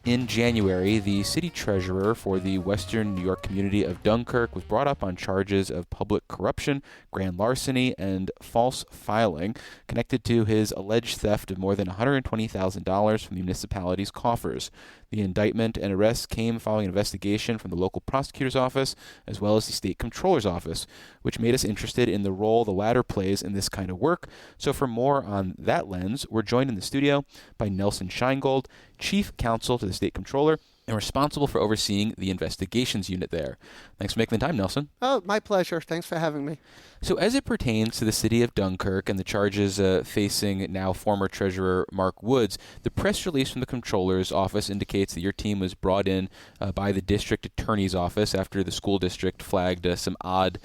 In January, the city treasurer for the Western New York community of Dunkirk was brought up on charges of public corruption, grand larceny, and false filing connected to his alleged theft of more than $120,000 from the municipality's coffers. The indictment and arrest came following an investigation from the local prosecutor's office as well as the State Comptroller's office, which made us interested in the role the latter plays in this kind of work. So for more on that lens, we're joined in the studio by Nelson Sheingold, Chief Counsel to the State Comptroller and responsible for overseeing the investigations unit there. Thanks for making the time, Nelson. Oh, my pleasure. Thanks for having me. So as it pertains to the city of Dunkirk and the charges facing now former Treasurer Mark Woods, the press release from the Comptroller's office indicates that your team was brought in by the district attorney's office after the school district flagged some odd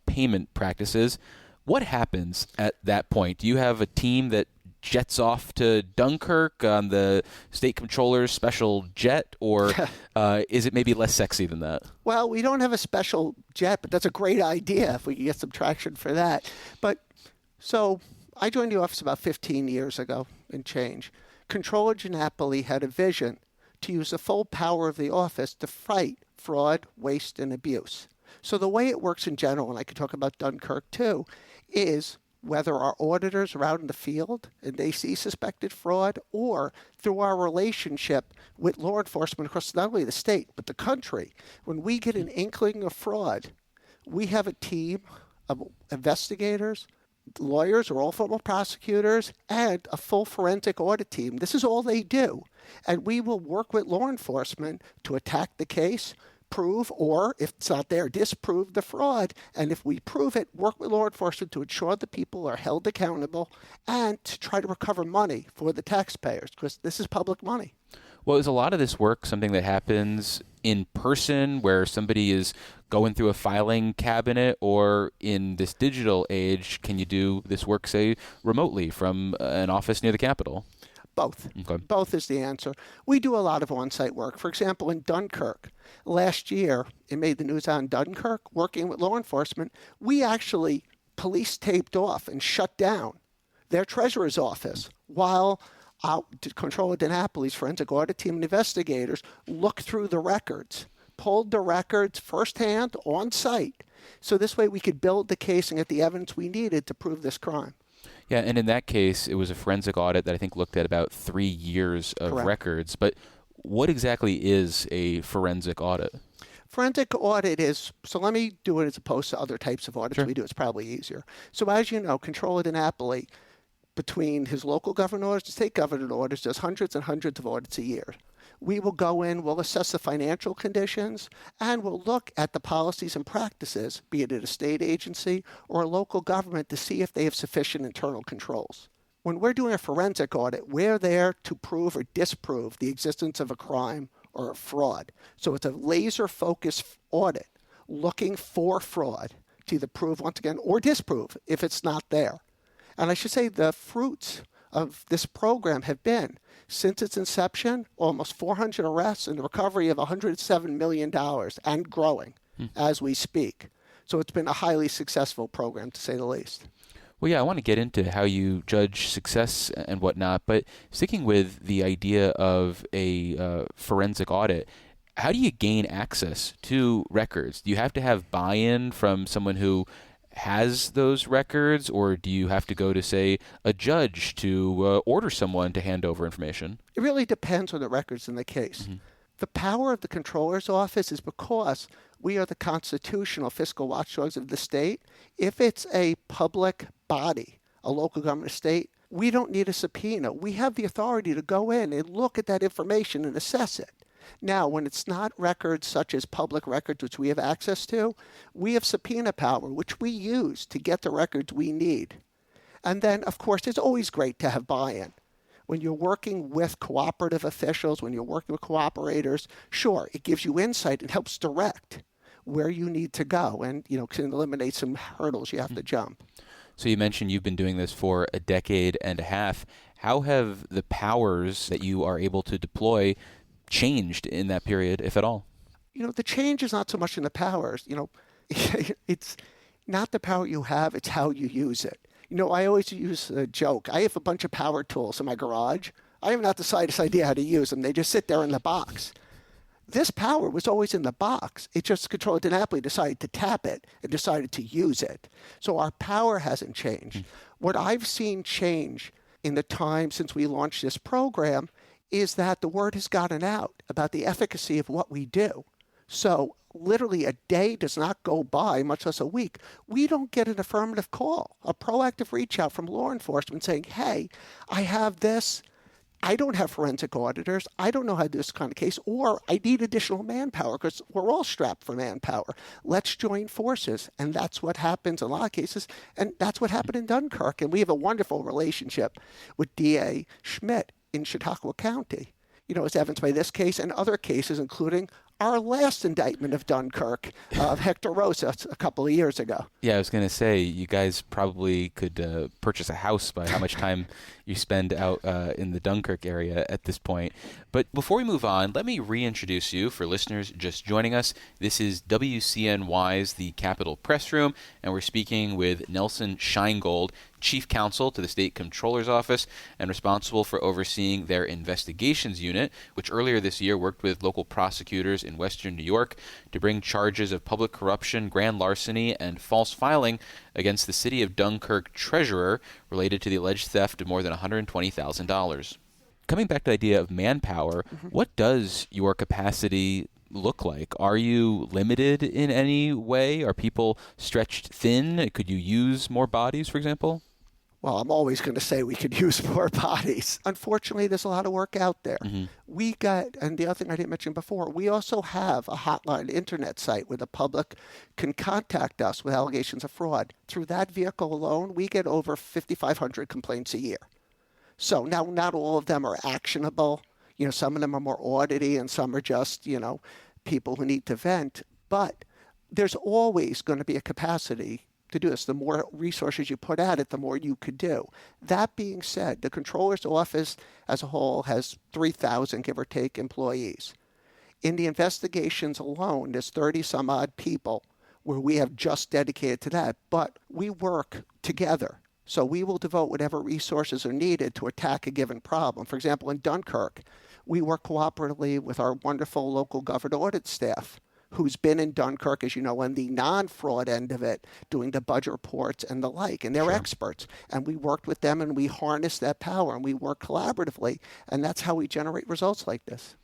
payment practices. What happens at that point? Do you have a team that jets off to Dunkirk on the State Comptroller's special jet, or is it maybe less sexy than that? Well, we don't have a special jet, but that's a great idea if we can get some traction for that. But so I joined the office about 15 years ago and change. Comptroller Ginapoli had a vision to use the full power of the office to fight fraud, waste, and abuse. So the way it works in general, and I could talk about Dunkirk too, is whether our auditors are out in the field and they see suspected fraud, or through our relationship with law enforcement across not only the state, but the country. When we get an inkling of fraud, we have a team of investigators, lawyers or all former prosecutors, and a full forensic audit team. This is all they do. And we will work with law enforcement to attack the case, prove, or if it's not there, disprove the fraud. And if we prove it, work with law enforcement to ensure the people are held accountable and to try to recover money for the taxpayers, because this is public money. Well, is a lot of this work something that happens in person where somebody is going through a filing cabinet, or in this digital age, can you do this work, say, remotely from an office near the Capitol? Both. Okay. Both is the answer. We do a lot of on-site work. For example, in Dunkirk, last year, it made the news out in Dunkirk, working with law enforcement, we actually police taped off and shut down their treasurer's office while Comptroller Ginnapoli's forensic audit team and investigators looked through the records, pulled the records firsthand on site. So this way we could build the case and get the evidence we needed to prove this crime. Yeah, and in that case, it was a forensic audit that I think looked at about 3 years of Correct. records. But what exactly is a forensic audit? Forensic audit is, so let me do it as opposed to other types of audits Sure. we do. It's probably easier. So as you know, Comptroller Ginapoli, between his local government orders and state government orders, does hundreds and hundreds of audits a year. We will go in, we'll assess the financial conditions, and we'll look at the policies and practices, be it at a state agency or a local government, to see if they have sufficient internal controls. When we're doing a forensic audit, we're there to prove or disprove the existence of a crime or a fraud. So it's a laser-focused audit looking for fraud to either prove once again or disprove if it's not there. And I should say the fruits of this program have been, since its inception, almost 400 arrests and the recovery of $107 million and growing as we speak. So it's been a highly successful program, to say the least. Well, yeah, I want to get into how you judge success and whatnot, but sticking with the idea of a forensic audit, how do you gain access to records? Do you have to have buy-in from someone who has those records, or do you have to go to, say, a judge to order someone to hand over information? It really depends on the records in the case. Mm-hmm. The power of the Comptroller's office is because we are the constitutional fiscal watchdogs of the state. If it's a public body, a local government state, we don't need a subpoena. We have the authority to go in and look at that information and assess it. Now, when it's not records such as public records, which we have access to, we have subpoena power, which we use to get the records we need. And then, of course, it's always great to have buy-in. When you're working with cooperative officials, when you're working with cooperators, sure, it gives you insight and helps direct where you need to go and, can eliminate some hurdles you have to jump. So you mentioned you've been doing this for a decade and a half. How have the powers that you are able to deploy changed in that period, if at all? The change is not so much in the powers. It's not the power you have, it's how you use it. I always use a joke. I have a bunch of power tools in my garage. I have not the slightest idea how to use them. They just sit there in the box. This power was always in the box. It just the controller didn't happily decided to tap it and decided to use it. So our power hasn't changed. What I've seen change in the time since we launched this program is that the word has gotten out about the efficacy of what we do. So literally a day does not go by, much less a week, we don't get an affirmative call, a proactive reach out from law enforcement saying, hey, I have this. I don't have forensic auditors. I don't know how to do this kind of case, or I need additional manpower because we're all strapped for manpower. Let's join forces. And that's what happens in a lot of cases. And that's what happened in Dunkirk. And we have a wonderful relationship with DA Schmidt in Chautauqua County, as evidenced by this case and other cases, including our last indictment of Dunkirk, of Hector Rosa, a couple of years ago. Yeah, I was going to say, you guys probably could purchase a house by how much time you spend out in the Dunkirk area at this point. But before we move on, let me reintroduce you for listeners just joining us. This is WCNY's The Capitol Press Room, and we're speaking with Nelson Sheingold, Chief Counsel to the State Comptroller's Office and responsible for overseeing their investigations unit, which earlier this year worked with local prosecutors in Western New York to bring charges of public corruption, grand larceny, and false filing against the city of Dunkirk treasurer related to the alleged theft of more than $120,000. Coming back to the idea of manpower, what does your capacity look like? Are you limited in any way? Are people stretched thin? Could you use more bodies, for example? Well, I'm always going to say we could use more bodies. Unfortunately, there's a lot of work out there. And the other thing I didn't mention before, we also have a hotline internet site where the public can contact us with allegations of fraud. Through that vehicle alone, we get over 5,500 complaints a year. So now not all of them are actionable. Some of them are more audity and some are just, people who need to vent. But there's always going to be a capacity to do this. The more resources you put at it, the more you could do. That being said, the Comptroller's Office as a whole has 3,000, give or take, employees. In the investigations alone, there's 30-some-odd people where we have just dedicated to that. But we work together. So we will devote whatever resources are needed to attack a given problem. For example, in Dunkirk, we work cooperatively with our wonderful local government audit staff, who's been in Dunkirk, as you know, on the non-fraud end of it, doing the budget reports and the like, and they're experts. And we worked with them, and we harnessed that power, and we work collaboratively, and that's how we generate results like this.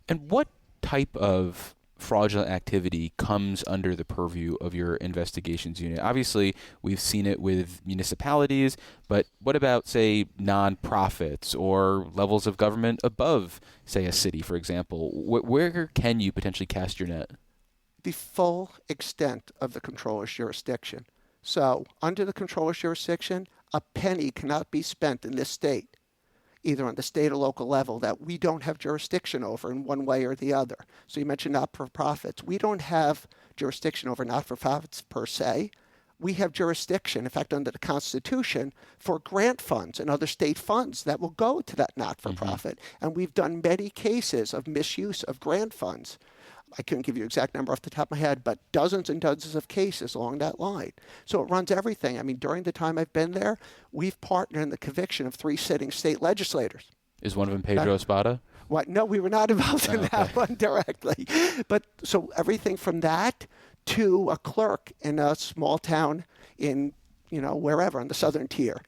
And what type of fraudulent activity comes under the purview of your investigations unit? Obviously, we've seen it with municipalities, but what about, say, nonprofits or levels of government above, say, a city, for example? Where can you potentially cast your net? The full extent of the controller's jurisdiction. So, under the controller's jurisdiction, a penny cannot be spent in this state, either on the state or local level, that we don't have jurisdiction over in one way or the other. So you mentioned not-for-profits. We don't have jurisdiction over not-for-profits per se. We have jurisdiction, in fact, under the Constitution, for grant funds and other state funds that will go to that not-for-profit. And we've done many cases of misuse of grant funds. I couldn't give you an exact number off the top of my head, but dozens and dozens of cases along that line. So it runs everything. I mean, during the time I've been there, we've partnered in the conviction of 3 sitting state legislators. Is one of them Pedro Espada? What? No, we were not involved in that one directly. But so everything from that to a clerk in a small town in, wherever on the southern tier.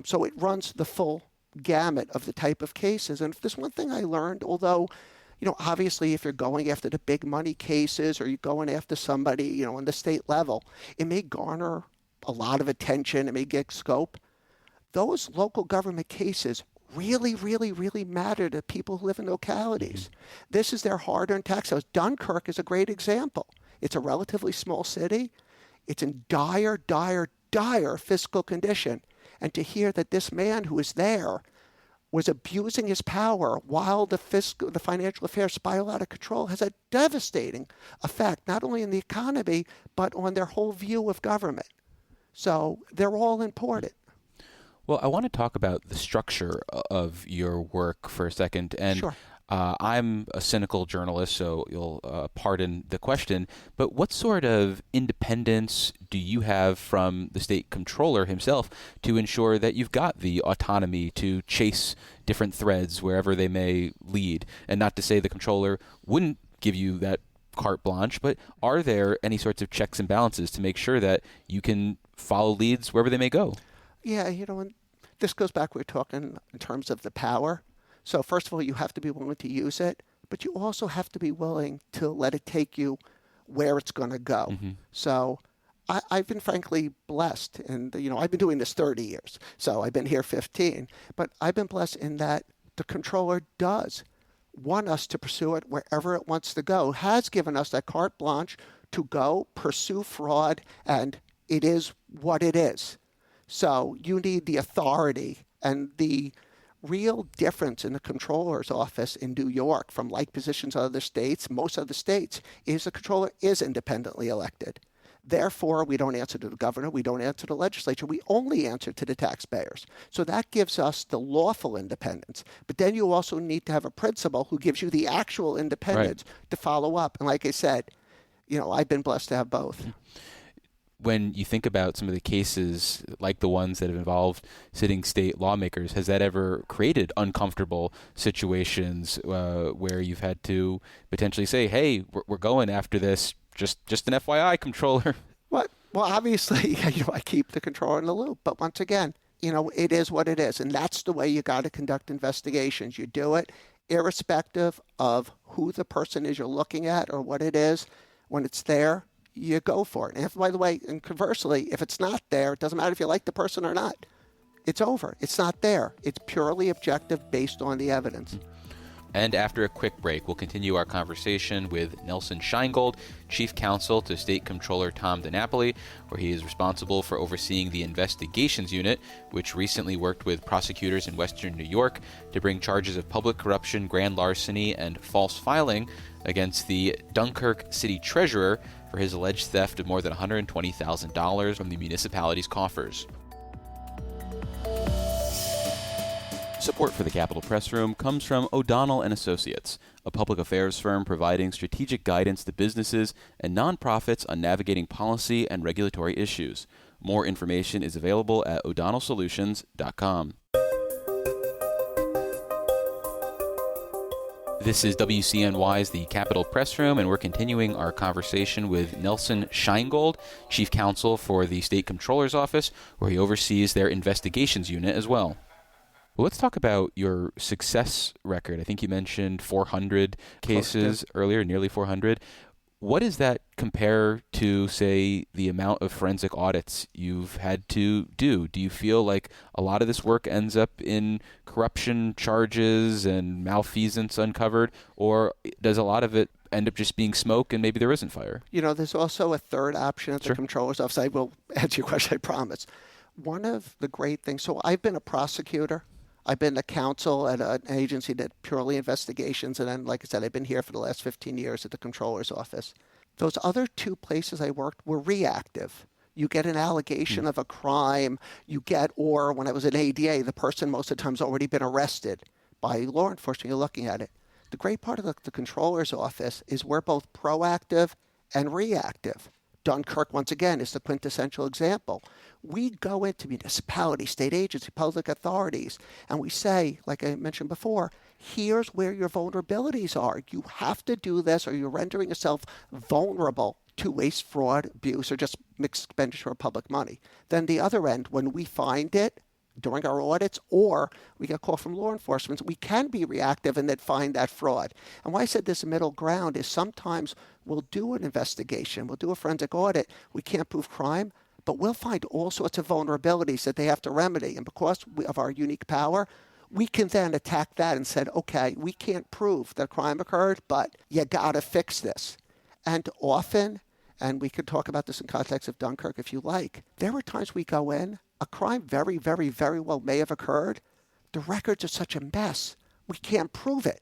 So it runs the full gamut of the type of cases. And if there's one thing I learned, although obviously if you're going after the big money cases or you're going after somebody, on the state level, it may garner a lot of attention. It may get scope. Those local government cases really, really, really matter to people who live in localities. This is their hard-earned tax dollars. Dunkirk is a great example. It's a relatively small city. It's in dire, dire, dire fiscal condition. And to hear that this man who was there was abusing his power while the financial affairs spiral out of control has a devastating effect, not only in the economy, but on their whole view of government. So they're all important. Well, I want to talk about the structure of your work for a second. And Sure. I'm a cynical journalist, so you'll pardon the question, but what sort of independence do you have from the state comptroller himself to ensure that you've got the autonomy to chase different threads wherever they may lead? And not to say the comptroller wouldn't give you that carte blanche, but are there any sorts of checks and balances to make sure that you can follow leads wherever they may go? Yeah, and this goes back, we're talking in terms of the power. So first of all, you have to be willing to use it, but you also have to be willing to let it take you where it's going to go. Mm-hmm. So I've been frankly blessed, and I've been doing this 30 years, so I've been here 15, but I've been blessed in that the controller does want us to pursue it wherever it wants to go, has given us that carte blanche to go pursue fraud, and it is what it is. So you need the authority, and the real difference in the controller's office in New York from like positions in other states, most other states, is the controller is independently elected. Therefore, we don't answer to the governor, we don't answer to the legislature, we only answer to the taxpayers. So that gives us the lawful independence. But then you also need to have a principal who gives you the actual independence to follow up. And like I said, I've been blessed to have both. When you think about some of the cases like the ones that have involved sitting state lawmakers, has that ever created uncomfortable situations where you've had to potentially say, hey, we're going after this, just an FYI, controller? Well, obviously, I keep the controller in the loop. But once again, it is what it is. And that's the way you got to conduct investigations. You do it irrespective of who the person is you're looking at or what it is. When it's there, you go for it. And by the way, and conversely, if it's not there, it doesn't matter if you like the person or not. It's over. It's not there. It's purely objective based on the evidence. And after a quick break, we'll continue our conversation with Nelson Sheingold, Chief Counsel to State Comptroller Tom DiNapoli, where he is responsible for overseeing the Investigations Unit, which recently worked with prosecutors in Western New York to bring charges of public corruption, grand larceny, and false filing against the Dunkirk City Treasurer for his alleged theft of more than $120,000 from the municipality's coffers. Support for the Capitol Press Room comes from O'Donnell & Associates, a public affairs firm providing strategic guidance to businesses and nonprofits on navigating policy and regulatory issues. More information is available at o'donnellsolutions.com. This is WCNY's The Capitol Press Room, and we're continuing our conversation with Nelson Sheingold, Chief Counsel for the State Comptroller's Office, where he oversees their investigations unit as well. Well, let's talk about your success record. I think you mentioned 400 cases earlier, nearly 400. What does that compare to, say, the amount of forensic audits you've had to do? Do you feel like a lot of this work ends up in corruption charges and malfeasance uncovered, or does a lot of it end up just being smoke and maybe there isn't fire? There's also a third option at the Comptroller's Office. I will answer your question, I promise. One of the great things, so I've been a prosecutor. I've been a counsel at an agency that purely investigations, and then, like I said, I've been here for the last 15 years at the Comptroller's Office. Those other two places I worked were reactive. You get an allegation of a crime, or when I was an ADA, the person most of the time has already been arrested by law enforcement. You're looking at it. The great part of the Comptroller's Office is we're both proactive and reactive. Dunkirk, once again, is the quintessential example. We go into municipalities, state agencies, public authorities, and we say, like I mentioned before, here's where your vulnerabilities are. You have to do this or you're rendering yourself vulnerable to waste, fraud, abuse, or just mixed expenditure of public money. Then the other end, when we find it during our audits or we get a call from law enforcement, we can be reactive and then find that fraud. And why I said this middle ground is sometimes we'll do an investigation, we'll do a forensic audit, we can't prove crime, but we'll find all sorts of vulnerabilities that they have to remedy. And because of our unique power, we can then attack that and say, okay, we can't prove that a crime occurred, but you got to fix this. And often, and we could talk about this in context of Dunkirk if you like, there were times we go in, a crime very, very, very well may have occurred. The records are such a mess. We can't prove it.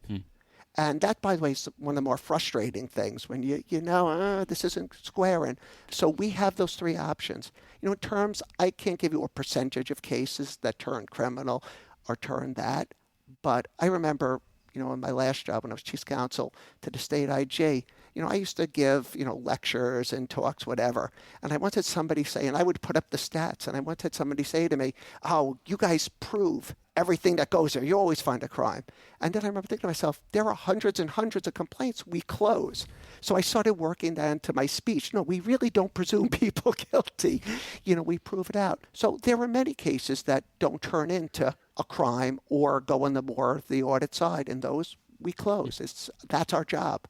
And that, by the way, is one of the more frustrating things when this isn't squaring. So we have those three options. In terms, I can't give you a percentage of cases that turn criminal or turn that. But I remember in my last job when I was chief counsel to the state IG, I used to give, lectures and talks, whatever. And I once had somebody say, and I would put up the stats, and I once had somebody say to me, oh, you guys prove everything that goes there. You always find a crime. And then I remember thinking to myself, there are hundreds and hundreds of complaints we close. So I started working that into my speech. No, we really don't presume people guilty. We prove it out. So there are many cases that don't turn into a crime or go on the audit side, and those we close. That's our job.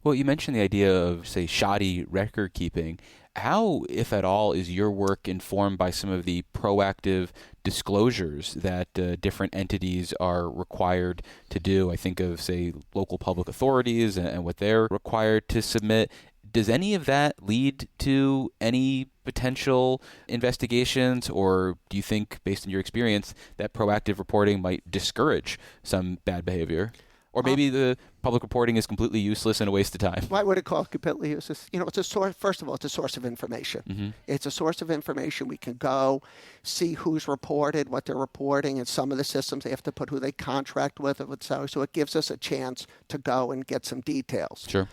Well, you mentioned the idea of, say, shoddy record keeping. How, if at all, is your work informed by some of the proactive disclosures that different entities are required to do? I think of, say, local public authorities and what they're required to submit. Does any of that lead to any potential investigations, or do you think, based on your experience, that proactive reporting might discourage some bad behavior? Or maybe the public reporting is completely useless and a waste of time. Why would it call it completely useless? It's a source. First of all, it's a source of information. Mm-hmm. It's a source of information. We can go see who's reported, what they're reporting, and some of the systems they have to put who they contract with. So it gives us a chance to go and get some details. Sure.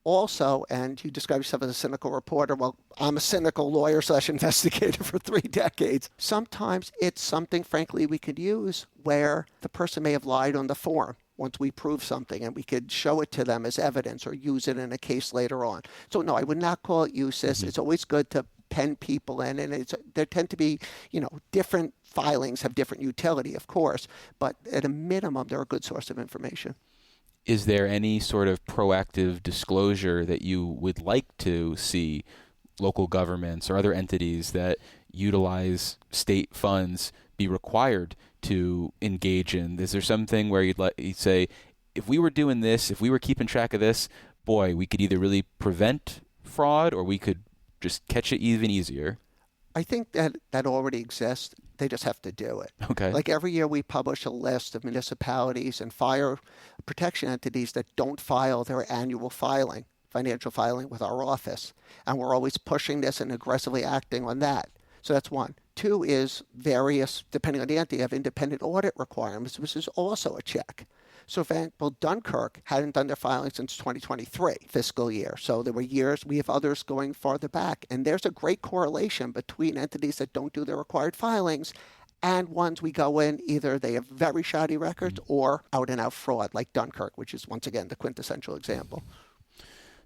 Also, and you describe yourself as a cynical reporter. Well, I'm a cynical lawyer/investigator for 3 decades. Sometimes it's something, frankly, we could use where the person may have lied on the form once we prove something, and we could show it to them as evidence or use it in a case later on. So no, I would not call it useless. Mm-hmm. It's always good to pen people in, and there tend to be, different filings have different utility, of course, but at a minimum, they're a good source of information. Is there any sort of proactive disclosure that you would like to see local governments or other entities that utilize state funds be required to engage in? Is there something where you'd say, if we were doing this, if we were keeping track of this, boy, we could either really prevent fraud or we could just catch it even easier? I think that already exists. They just have to do it. Okay. Like every year we publish a list of municipalities and fire protection entities that don't file their annual financial filing with our office. And we're always pushing this and aggressively acting on that. So that's one. Two is various, depending on the entity, have independent audit requirements, which is also a check. So, for example, Dunkirk hadn't done their filing since 2023 fiscal year. So there were years, we have others going farther back. And there's a great correlation between entities that don't do their required filings and ones we go in, either they have very shoddy records or out and out fraud, like Dunkirk, which is, once again, the quintessential example.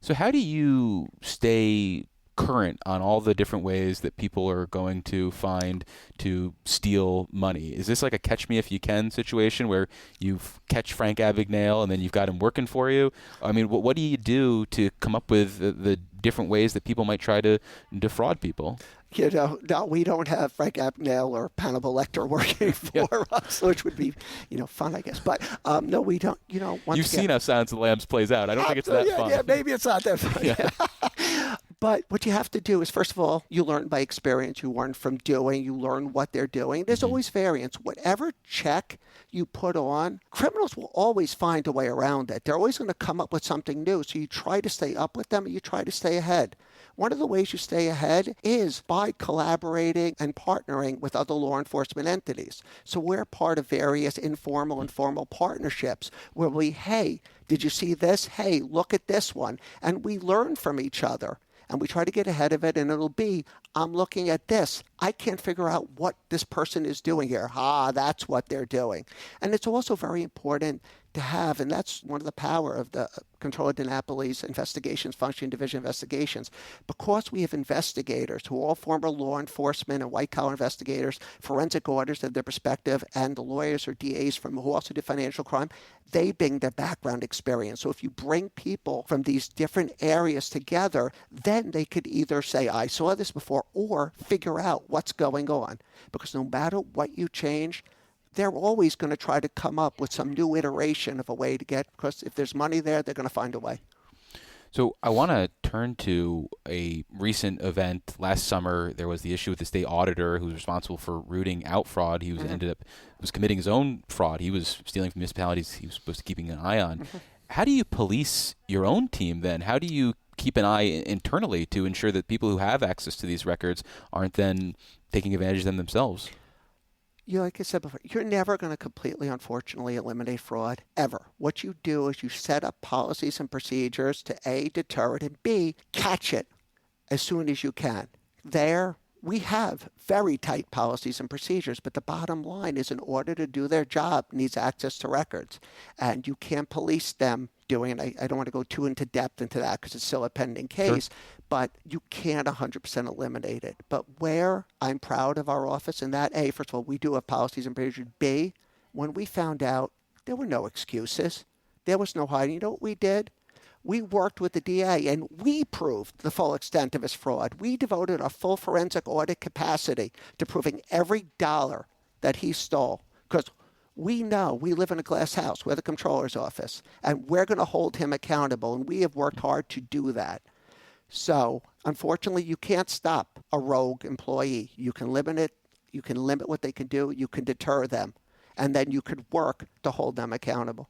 So how do you stay current on all the different ways that people are going to find to steal money? Is this like a catch me if you can situation where you catch Frank Abagnale and then you've got him working for you? I mean, what do you do to come up with the different ways that people might try to defraud people? No, we don't have Frank Abagnale or Hannibal Lecter working for us, which would be, fun, I guess. But no, we don't. You've seen how Silence of the Lambs plays out. I don't think it's that fun. Yeah, maybe it's not that fun. Yeah. But what you have to do is, first of all, you learn by experience. You learn from doing. You learn what they're doing. There's always variance. Whatever check you put on, criminals will always find a way around it. They're always going to come up with something new. So you try to stay up with them and you try to stay ahead. One of the ways you stay ahead is by collaborating and partnering with other law enforcement entities. So we're part of various informal and formal partnerships where hey, did you see this? Hey, look at this one. And we learn from each other. And we try to get ahead of it, and it'll be, I'm looking at this. I can't figure out what this person is doing here. That's what they're doing. And it's also very important to have, and that's one of the power of the Comptroller DiNapoli's investigations, functioning division investigations, because we have investigators who are all former law enforcement and white-collar investigators, forensic auditors of their perspective, and the lawyers or DAs who also did financial crime, they bring their background experience. So if you bring people from these different areas together, then they could either say, I saw this before, or figure out what's going on. Because no matter what you change, they're always going to try to come up with some new iteration of a way to get, because if there's money there, they're going to find a way. So I want to turn to a recent event. Last summer, there was the issue with the state auditor who was responsible for rooting out fraud. He was committing his own fraud. He was stealing from municipalities he was supposed to be keeping an eye on. How do you police your own team then? How do you keep an eye internally to ensure that people who have access to these records aren't then taking advantage of them themselves? like I said before, you're never going to completely, unfortunately, eliminate fraud, ever. What you do is you set up policies and procedures to A, deter it, and B, catch it as soon as you can. We have very tight policies and procedures, but the bottom line is in order to do their job, needs access to records. And you can't police them doing it. I don't want to go too into depth into that because it's still a pending case, but you can't 100% eliminate it. But where I'm proud of our office in that, A, first of all, we do have policies and procedures. B, when we found out, there were no excuses. There was no hiding. You know what we did? We worked with the DA and we proved the full extent of his fraud. We devoted a full forensic audit capacity to proving every dollar that he stole because we know we live in a glass house. We're the comptroller's office and we're going to hold him accountable, and we have worked hard to do that. So unfortunately, you can't stop a rogue employee. You can limit it. You can limit what they can do. You can deter them, and then you could work to hold them accountable.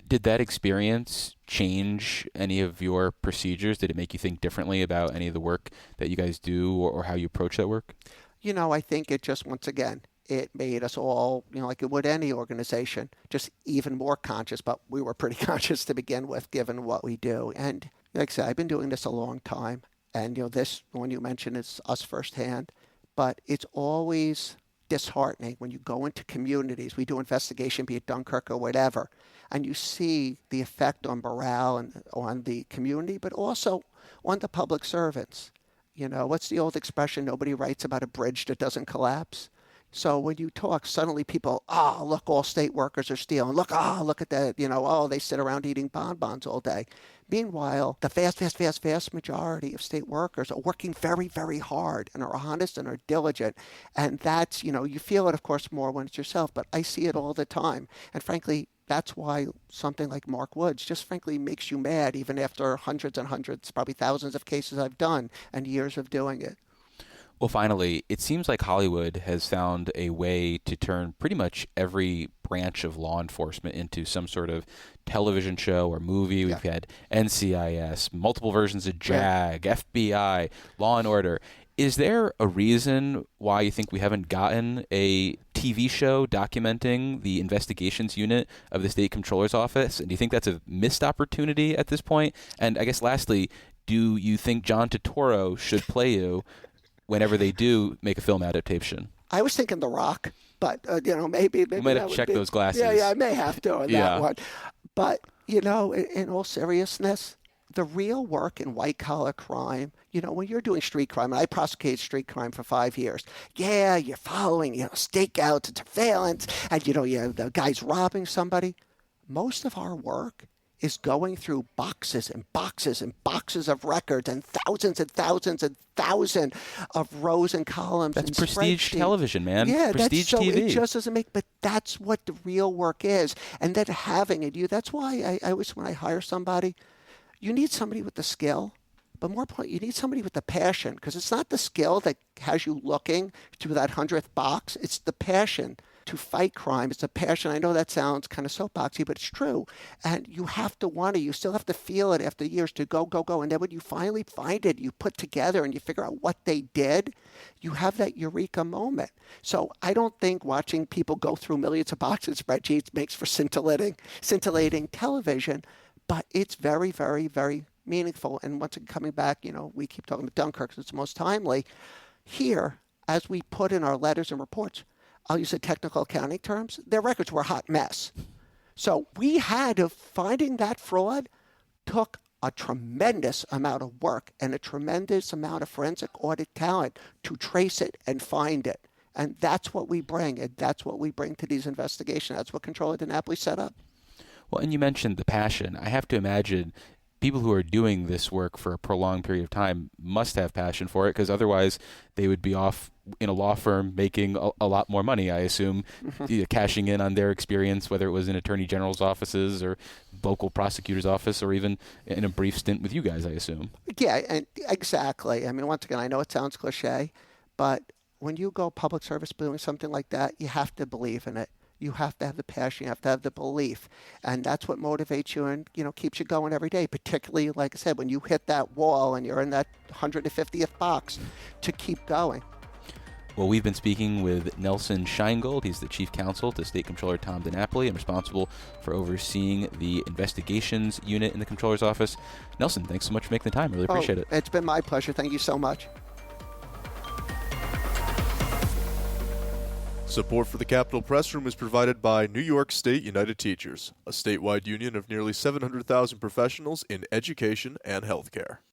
Did that experience change any of your procedures? Did it make you think differently about any of the work that you guys do or how you approach that work? I think it just, once again, it made us all, like it would any organization, just even more conscious. But we were pretty conscious to begin with, given what we do. And like I said, I've been doing this a long time. And, this one you mentioned is us firsthand. But it's always disheartening when you go into communities. We do investigation, be it Dunkirk or whatever, and you see the effect on morale and on the community, but also on the public servants. What's the old expression? Nobody writes about a bridge that doesn't collapse. So when you talk, suddenly people, look, all state workers are stealing. Look at that, they sit around eating bonbons all day. Meanwhile, the vast majority of state workers are working very, very hard and are honest and are diligent. And that's, you feel it, of course, more when it's yourself, but I see it all the time. And frankly, that's why something like Mark Woods just frankly makes you mad, even after hundreds and hundreds, probably thousands of cases I've done and years of doing it. Well, finally, it seems like Hollywood has found a way to turn pretty much every branch of law enforcement into some sort of television show or movie. We've had NCIS, multiple versions of JAG, FBI, Law and Order. Is there a reason why you think we haven't gotten a TV show documenting the investigations unit of the State Comptroller's office? And do you think that's a missed opportunity at this point? And I guess lastly, do you think John Turturro should play you whenever they do make a film adaptation? I was thinking The Rock, but, maybe we might have to check those glasses. Yeah, I may have to on that one. But, in all seriousness, the real work in white-collar crime, when you're doing street crime, and I prosecuted street crime for 5 years, you're following, stakeouts and surveillance, and, the guy's robbing somebody. Most of our work is going through boxes and boxes and boxes of records and thousands of rows and columns. That's and prestige television, man. Yeah, prestige TV. It just doesn't make, but that's what the real work is. And then having it, that's why I always, when I hire somebody, you need somebody with the skill, but more important, you need somebody with the passion, because it's not the skill that has you looking to that 100th box. It's the passion to fight crime. It's a passion. I know that sounds kind of soapboxy, but it's true. And you have to want it. You still have to feel it after years to go. And then when you finally find it, you put together and you figure out what they did, you have that eureka moment. So I don't think watching people go through millions of boxes spreadsheets makes for scintillating television, but it's very, very, very meaningful. And once again, coming back, we keep talking about Dunkirk because it's most timely. Here, as we put in our letters and reports, I'll use the technical accounting terms, their records were a hot mess. So we had to, finding that fraud took a tremendous amount of work and a tremendous amount of forensic audit talent to trace it and find it. And that's what we bring, and that's what we bring to these investigations. That's what Comptroller DiNapoli set up. Well, and you mentioned the passion. I have to imagine people who are doing this work for a prolonged period of time must have passion for it, because otherwise they would be off in a law firm making a lot more money, I assume, cashing in on their experience, whether it was in attorney general's offices or local prosecutor's office or even in a brief stint with you guys, I assume. Yeah, and exactly. I mean, once again, I know it sounds cliche, but when you go public service doing something like that, you have to believe in it. You have to have the passion. You have to have the belief. And that's what motivates you and, keeps you going every day, particularly, like I said, when you hit that wall and you're in that 150th box, to keep going. Well, we've been speaking with Nelson Sheingold. He's the chief counsel to State Comptroller Tom DiNapoli and responsible for overseeing the investigations unit in the Comptroller's office. Nelson, thanks so much for making the time. Really appreciate it. It's been my pleasure. Thank you so much. Support for the Capitol Press Room is provided by New York State United Teachers, a statewide union of nearly 700,000 professionals in education and healthcare.